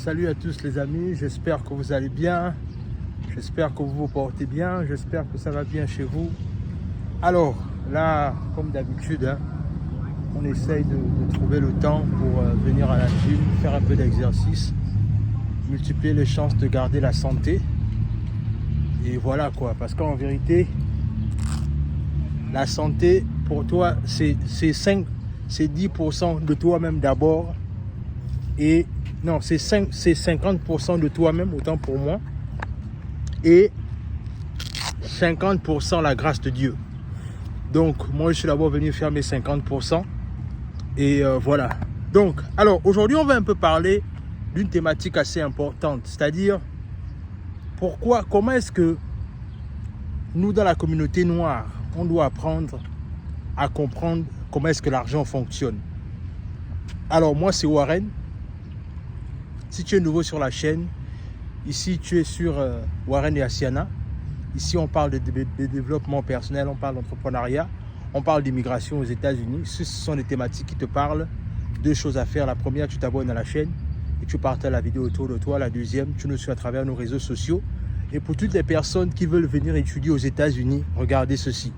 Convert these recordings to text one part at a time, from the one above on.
Salut à tous les amis, j'espère que vous allez bien, j'espère que vous vous portez bien, j'espère que ça va bien chez vous. Alors là, comme d'habitude, on essaye de trouver le temps pour venir à la gym, faire un peu d'exercice, multiplier les chances de garder la santé. Et voilà quoi, parce qu'en vérité, la santé pour toi, c'est 10% de toi-même d'abord. Et non, c'est 50% de toi-même, autant pour moi. Et 50% la grâce de Dieu. Donc, moi, je suis d'abord venu faire mes 50%. Et voilà. Donc, alors, aujourd'hui, on va un peu parler d'une thématique assez importante. C'est-à-dire, comment est-ce que nous, dans la communauté noire, on doit apprendre à comprendre comment est-ce que l'argent fonctionne. Alors, moi, c'est Warren. Si tu es nouveau sur la chaîne, ici tu es sur Warren et Asiana. Ici on parle de développement personnel, on parle d'entrepreneuriat, on parle d'immigration aux États-Unis. Ce sont des thématiques qui te parlent. Deux choses à faire. La première, tu t'abonnes à la chaîne et tu partages la vidéo autour de toi. La deuxième, tu nous suis à travers nos réseaux sociaux. Et pour toutes les personnes qui veulent venir étudier aux États-Unis, regardez ceci.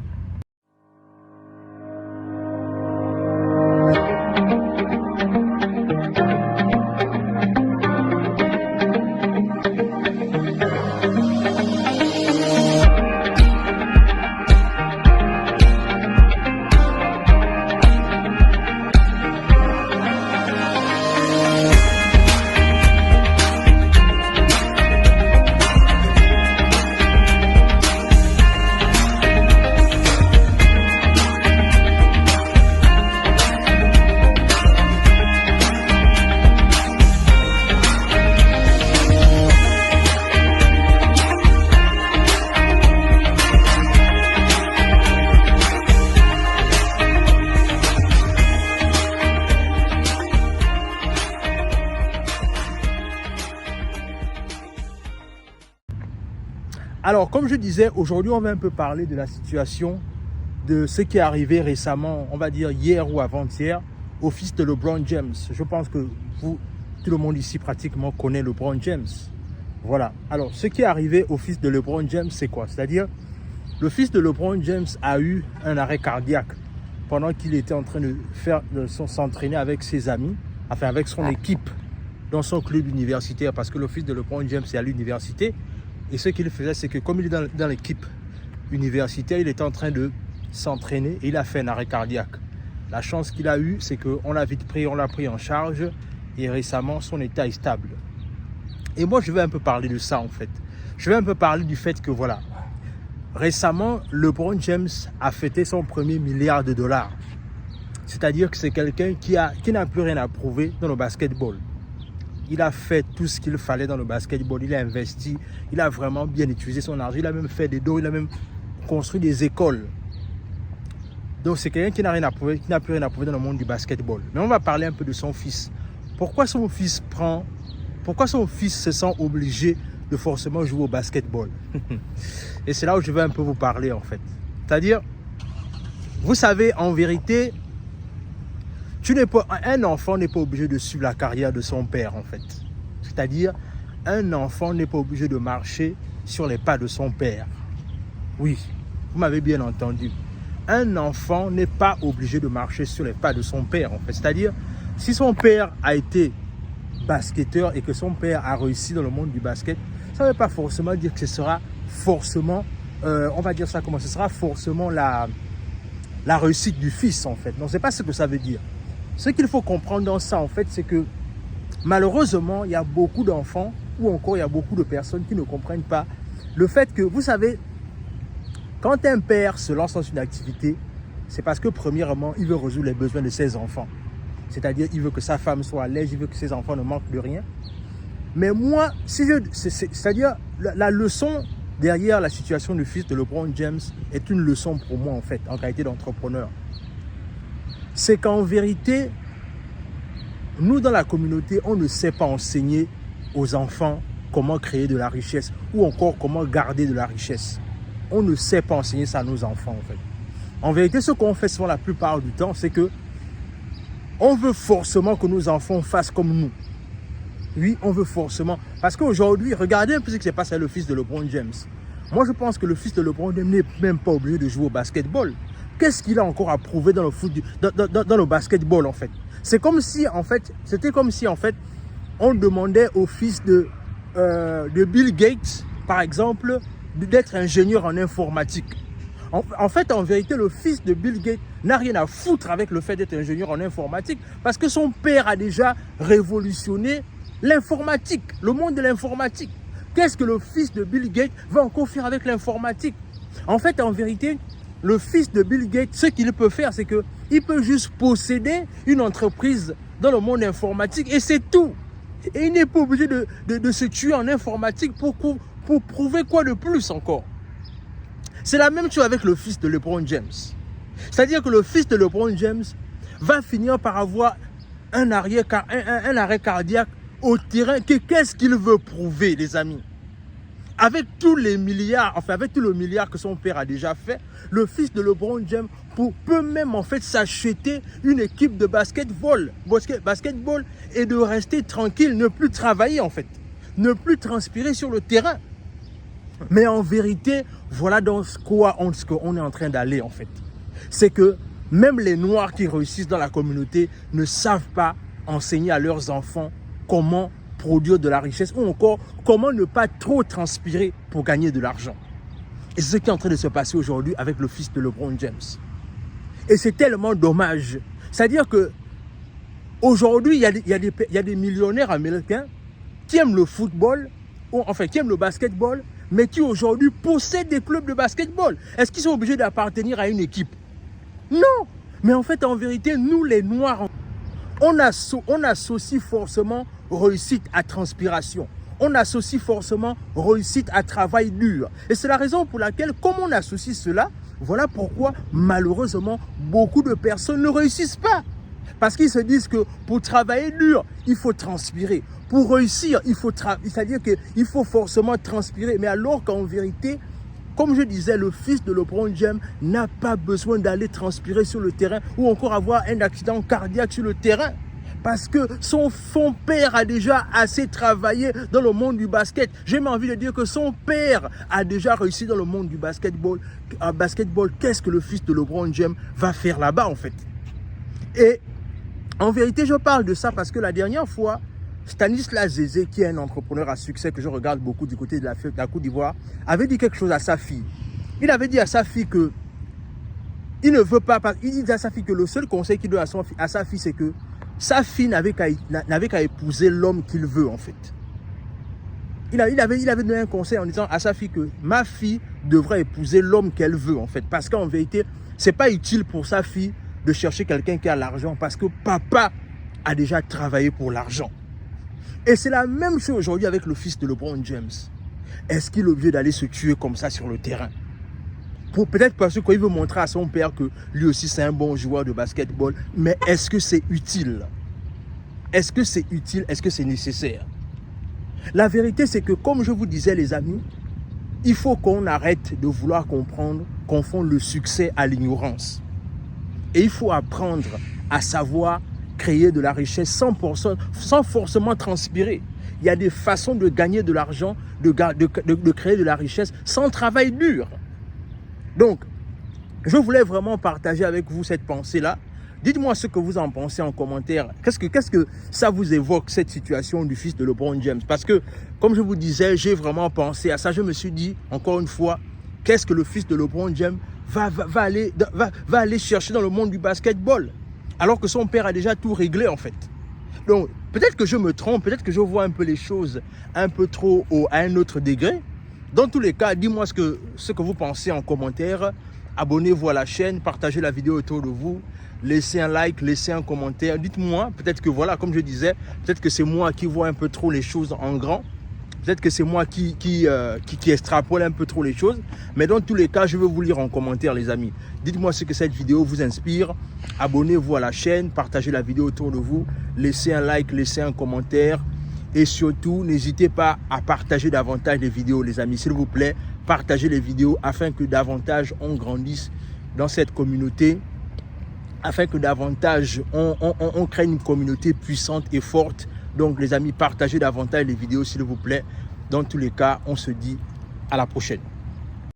Alors, comme je disais, aujourd'hui, on va un peu parler de la situation de ce qui est arrivé récemment, on va dire hier ou avant-hier, au fils de LeBron James. Je pense que tout le monde ici pratiquement connaît LeBron James. Voilà. Alors, ce qui est arrivé au fils de LeBron James, c'est quoi? C'est-à-dire, le fils de LeBron James a eu un arrêt cardiaque pendant qu'il était en train de s'entraîner avec ses amis, enfin avec son équipe dans son club universitaire, parce que le fils de LeBron James est à l'université. Et ce qu'il faisait, c'est que comme il est dans l'équipe universitaire, il était en train de s'entraîner et il a fait un arrêt cardiaque. La chance qu'il a eue, c'est qu'on l'a vite pris, on l'a pris en charge et récemment, son état est stable. Et moi, je vais un peu parler de ça en fait. Je vais un peu parler du fait que voilà, récemment, LeBron James a fêté son premier milliard de dollars. C'est-à-dire que c'est quelqu'un qui n'a plus rien à prouver dans le basketball. Il a fait tout ce qu'il fallait dans le basketball. Il a investi. Il a vraiment bien utilisé son argent. Il a même fait des dons. Il a même construit des écoles. Donc, c'est quelqu'un qui n'a rien à prouver, qui n'a plus rien à prouver dans le monde du basketball. Mais on va parler un peu de son fils. Pourquoi son fils se sent obligé de forcément jouer au basketball? Et c'est là où je vais un peu vous parler en fait. C'est-à-dire, vous savez, en vérité, un enfant n'est pas obligé de suivre la carrière de son père en fait. C'est-à-dire, un enfant n'est pas obligé de marcher sur les pas de son père. Oui, vous m'avez bien entendu. Un enfant n'est pas obligé de marcher sur les pas de son père en fait. C'est-à-dire, si son père a été basketteur et que son père a réussi dans le monde du basket, ça ne veut pas forcément dire que ce sera forcément, on va dire ça comment, ce sera forcément la réussite du fils en fait. Non, ce n'est pas ce que ça veut dire. Ce qu'il faut comprendre dans ça, en fait, c'est que malheureusement, il y a beaucoup d'enfants ou encore il y a beaucoup de personnes qui ne comprennent pas le fait que, vous savez, quand un père se lance dans une activité, c'est parce que premièrement, il veut résoudre les besoins de ses enfants. C'est-à-dire, il veut que sa femme soit à l'aise, il veut que ses enfants ne manquent de rien. Mais moi, c'est-à-dire, la leçon derrière la situation du fils de LeBron James est une leçon pour moi, en fait, en qualité d'entrepreneur. C'est qu'en vérité, nous dans la communauté, on ne sait pas enseigner aux enfants comment créer de la richesse ou encore comment garder de la richesse. On ne sait pas enseigner ça à nos enfants en fait. En vérité, ce qu'on fait souvent la plupart du temps, c'est que on veut forcément que nos enfants fassent comme nous. Oui, on veut forcément. Parce qu'aujourd'hui, regardez un peu ce qui s'est passé avec le fils de LeBron James. Moi, je pense que le fils de LeBron James n'est même pas obligé de jouer au basketball. Qu'est-ce qu'il a encore à prouver dans le foot, dans le basketball, en fait? C'est comme si, en fait, c'était comme si, en fait, on demandait au fils de Bill Gates, par exemple, d'être ingénieur en informatique. En fait, en vérité, le fils de Bill Gates n'a rien à foutre avec le fait d'être ingénieur en informatique parce que son père a déjà révolutionné l'informatique, le monde de l'informatique. Qu'est-ce que le fils de Bill Gates va encore faire avec l'informatique? En fait, en vérité, le fils de Bill Gates, ce qu'il peut faire, c'est qu'il peut juste posséder une entreprise dans le monde informatique et c'est tout. Et il n'est pas obligé de se tuer en informatique pour prouver quoi de plus encore. C'est la même chose avec le fils de LeBron James. C'est-à-dire que le fils de LeBron James va finir par avoir un arrêt cardiaque au terrain. Qu'est-ce qu'il veut prouver, les amis? Avec tous les milliards, enfin avec tout le milliard que son père a déjà fait, le fils de LeBron James peut même en fait s'acheter une équipe de basketball et de rester tranquille, ne plus travailler en fait, ne plus transpirer sur le terrain. Mais en vérité, voilà dans ce qu'on est en train d'aller en fait. C'est que même les Noirs qui réussissent dans la communauté ne savent pas enseigner à leurs enfants comment produire de la richesse ou encore comment ne pas trop transpirer pour gagner de l'argent. Et c'est ce qui est en train de se passer aujourd'hui avec le fils de LeBron James. Et c'est tellement dommage. C'est-à-dire que aujourd'hui, il y a des millionnaires américains qui aiment le football, ou enfin qui aiment le basketball, mais qui aujourd'hui possèdent des clubs de basketball. Est-ce qu'ils sont obligés d'appartenir à une équipe? Non. Mais en fait, en vérité, nous les Noirs, on associe forcément réussite à transpiration. On associe forcément réussite à travail dur. Et c'est la raison pour laquelle, comme on associe cela, voilà pourquoi malheureusement beaucoup de personnes ne réussissent pas. Parce qu'ils se disent que pour travailler dur, il faut transpirer. Pour réussir, c'est-à-dire qu'il faut forcément transpirer. Mais alors qu'en vérité, comme je disais, le fils de LeBron James n'a pas besoin d'aller transpirer sur le terrain ou encore avoir un accident cardiaque sur le terrain. Parce que son père a déjà assez travaillé dans le monde du basket. J'ai même envie de dire que son père a déjà réussi dans le monde du basketball. Qu'est-ce que le fils de LeBron James va faire là-bas en fait? Et en vérité, je parle de ça parce que la dernière fois, Stanislas Zézé, qui est un entrepreneur à succès que je regarde beaucoup du côté de la Côte d'Ivoire, avait dit quelque chose à sa fille. Il avait dit à sa fille que il ne veut pas, il dit à sa fille que le seul conseil qu'il donne à sa fille, c'est que sa fille n'avait qu'à épouser l'homme qu'il veut en fait. Il avait donné un conseil en disant à sa fille que ma fille devrait épouser l'homme qu'elle veut en fait. Parce qu'en vérité, ce n'est pas utile pour sa fille de chercher quelqu'un qui a l'argent parce que papa a déjà travaillé pour l'argent. Et c'est la même chose aujourd'hui avec le fils de LeBron James. Est-ce qu'il est obligé d'aller se tuer comme ça sur le terrain? Peut-être parce qu'il veut montrer à son père que lui aussi c'est un bon joueur de basketball. Mais est-ce que c'est utile? Est-ce que c'est utile? Est-ce que c'est nécessaire? La vérité c'est que comme je vous disais les amis, il faut qu'on arrête de vouloir confondre le succès à l'ignorance. Et il faut apprendre à savoir créer de la richesse sans forcément transpirer. Il y a des façons de gagner de l'argent, de créer de la richesse sans travail dur. Donc, je voulais vraiment partager avec vous cette pensée-là. Dites-moi ce que vous en pensez en commentaire. Qu'est-ce que ça vous évoque, cette situation du fils de LeBron James? Parce que, comme je vous disais, j'ai vraiment pensé à ça. Je me suis dit, encore une fois, qu'est-ce que le fils de LeBron James va aller chercher dans le monde du basketball? Alors que son père a déjà tout réglé en fait. Donc, peut-être que je me trompe, peut-être que je vois un peu les choses un peu trop à un autre degré. Dans tous les cas, dis-moi ce que vous pensez en commentaire. Abonnez-vous à la chaîne, partagez la vidéo autour de vous. Laissez un like, laissez un commentaire. Dites-moi, peut-être que voilà, comme je disais, peut-être que c'est moi qui vois un peu trop les choses en grand. Peut-être que c'est moi qui extrapole un peu trop les choses. Mais dans tous les cas, je vais vous lire en commentaire, les amis. Dites-moi ce que cette vidéo vous inspire. Abonnez-vous à la chaîne, partagez la vidéo autour de vous. Laissez un like, laissez un commentaire. Et surtout, n'hésitez pas à partager davantage les vidéos, les amis. S'il vous plaît, partagez les vidéos afin que davantage on grandisse dans cette communauté. Afin que davantage on crée une communauté puissante et forte Donc les amis, partagez davantage les vidéos s'il vous plaît. Dans tous les cas, on se dit à la prochaine.